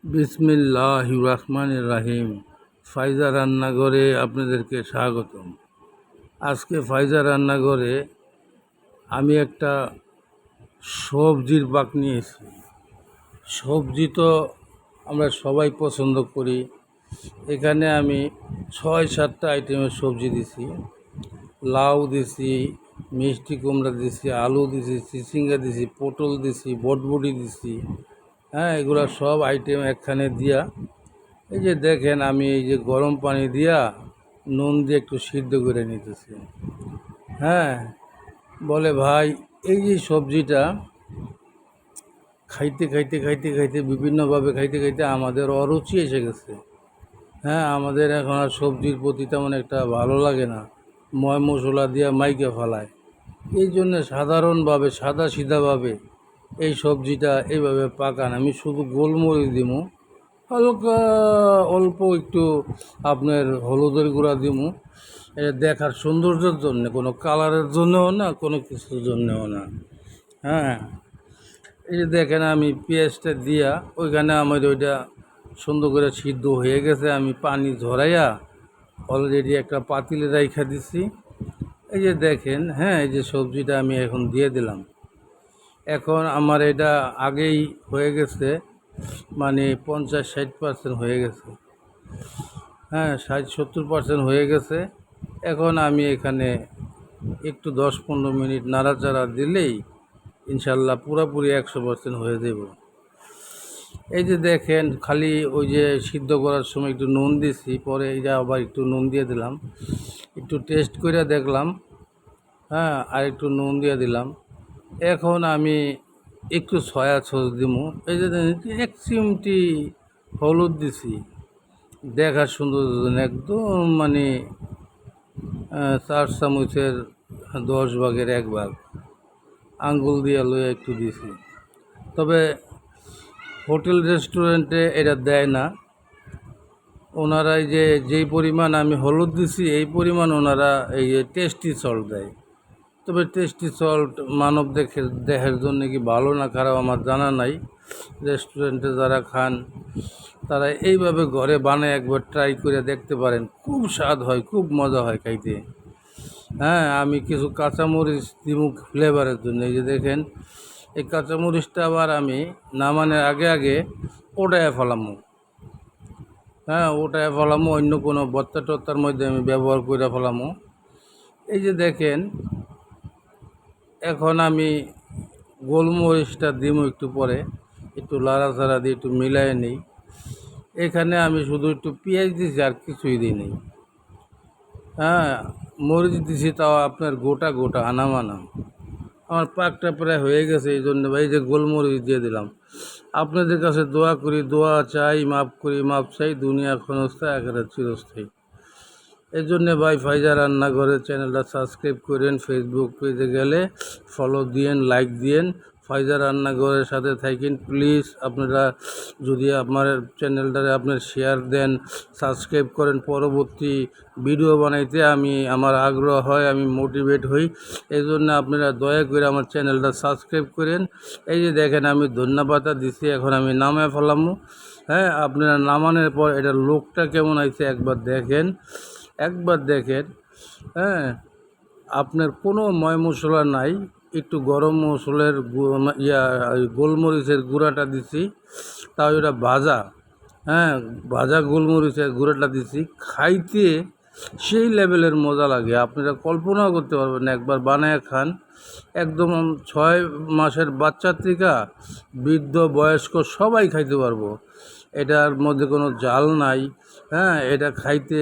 বিসমিল্লাহির রহমানির রহিম। ফায়জা রান্নাঘরে আপনাদেরকে স্বাগতম। আজকে ফায়জা রান্নাঘরে আমি একটা সবজির পাক নিয়েছি। সবজি তো আমরা সবাই পছন্দ করি। এখানে আমি 6-7টা আইটেমের সবজি দিছি। লাউ দিছি, মিষ্টি কুমড়া দিছি, আলু দিছি, চিচিঙ্গা দিছি, পটল দিছি, বটবটি দিছি। এগুলা সব আইটেম একখানে দিয়া, এই যে দেখেন আমি এই যে গরম পানি দিয়া নুন দিয়ে একটু সিদ্ধ করে নিতেছি। বলে ভাই, এই যে সবজিটা খাইতে খাইতে খাইতে খাইতে বিভিন্নভাবে খাইতে খাইতে আমাদের অরুচি এসে গেছে। আমাদের এখন আর সবজির প্রতি তেমন একটা ভালো লাগে না, ময় মশলা দিয়া মাইকে ফেলায়। এই জন্য সাধারণভাবে সাদা সিধাভাবে এই সবজিটা এইভাবে পাকান। আমি শুধু গোলমরিচ দিমু, হালকা অল্প একটু আপনার হলুদের গুঁড়া দিমু, এটা দেখার সৌন্দর্যের জন্য, কোনো কালারের জন্যও না, কোনো কিছুর জন্যও না। এই যে দেখেন আমি পেঁয়াজটা দিয়া ওইখানে আমার ওইটা সুন্দর করে সিদ্ধ হয়ে গেছে। আমি পানি ঝরাইয়া অলরেডি একটা পাতিলে রাইখা দিছি। এই যে দেখেন, এই যে সবজিটা আমি এখন দিয়ে দিলাম। এখন আমার এটা আগেই হয়ে গেছে, মানে 50-60% হয়ে গেছে। 60-70% হয়ে গেছে। এখন আমি এখানে একটু 10-15 মিনিট নাড়াচাড়া দিলেই ইনশাল্লাহ পুরোপুরি 100% হয়ে দেব। এই যে দেখেন, খালি ওই যে সিদ্ধ করার সময় একটু নুন দিছি, পরে এইটা আবার একটু নুন দিয়ে দিলাম, একটু টেস্ট করে দেখলাম, আর একটু নুন দিয়ে দিলাম। এখন আমি একটু সয়া সস দিমু। এই যে 1 চিমটি হলুদ দিছি, দেখার সুন্দর একদম, মানে 4 চামচের 10 ভাগের 1 ভাগ আঙ্গুল দিয়ে লয়ে একটু দিছি। তবে হোটেল রেস্টুরেন্টে এটা দেয় না। ওনারা যেই পরিমাণ আমি হলুদ দিছি এই পরিমাণ ওনারা এই টেস্টি সল্ট দেয়। তবে টেস্টি সল্ট মানব দেহের জন্য কি ভালো না খারাপ আমার জানা নাই। রেস্টুরেন্টে যারা খান তারা এইভাবে ঘরে বানায় একবার ট্রাই করে দেখতে পারেন, খুব স্বাদ হয়, খুব মজা হয় খাইতে। আমি কিছু কাঁচামরিচ দিব ফ্লেভারের জন্য। এই যে দেখেন, এই কাঁচামরিচটা আবার আমি নামানোর আগে আগে ওটায় ফেলামো। ওটায় ফেলামো, অন্য কোনো ভর্তা টর্তার মধ্যে আমি ব্যবহার করে ফেলামো। এই যে দেখেন, এখন আমি গোলমরিচটা দিব একটু পরে, একটু লাড়াচাড়া দিয়ে একটু মিলাই নিই। এখানে আমি শুধু একটু পেঁয়াজ দিছি, আর কিছুই দিই। মরিচ দিছি তাও আপনার গোটা গোটা, আনামানা। আমার পাকটা প্রায় হয়ে গেছে, এই জন্য ভাই যে গোলমরিচ দিয়ে দিলাম। আপনাদের কাছে দোয়া করি, দোয়া চাই, মাফ করি, মাফ চাই, দুনিয়া ক্ষণস্থায়ী আখেরাত চিরস্থায়ী। এই জন্যে ভাই ফায়জা রান্নাঘরের চ্যানেলটা সাবস্ক্রাইব করেন, ফেসবুক পেজে গেলে ফলো দিয়েন, লাইক দিয়েন, ফায়জা রান্নাঘরের সাথে থাকেন প্লিজ। আপনারা যদি আমার চ্যানেলটারে আপনার শেয়ার দেন, সাবস্ক্রাইব করেন, পরবর্তী ভিডিও বানাইতে আমার আগ্রহ হয়, আমি মোটিভেট হই। এই জন্য আপনারা দয়া করে আমার চ্যানেলটা সাবস্ক্রাইব করেন। এই যে দেখেন আমি ধন্যবাদটা দিছি, এখন আমি নামায় ফেলামো। আপনারা নামানোর পর এটার লোকটা কেমন আছে একবার দেখেন, একবার দেখেন। আপনার কোনো ময় মশলা নাই, একটু গরম মশলার গোলমরিচের গুঁড়াটা দিছি, তাও এটা ভাজা, ভাজা গোলমরিচের গুঁড়াটা দিছি। খাইতে সেই লেভেলের মজা লাগে, আপনারা কল্পনাও করতে পারবেন না। একবার বানায় খান, একদম 6 মাসের বাচ্চার থেকে বৃদ্ধ বয়স্ক সবাই খাইতে পারবো। এটার মধ্যে কোনো জাল নাই। এটা খাইতে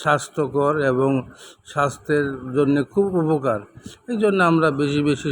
স্বাস্থ্যকর এবং স্বাস্থ্যের জন্য খুব উপকার। এই জন্য আমরা বেশি বেশি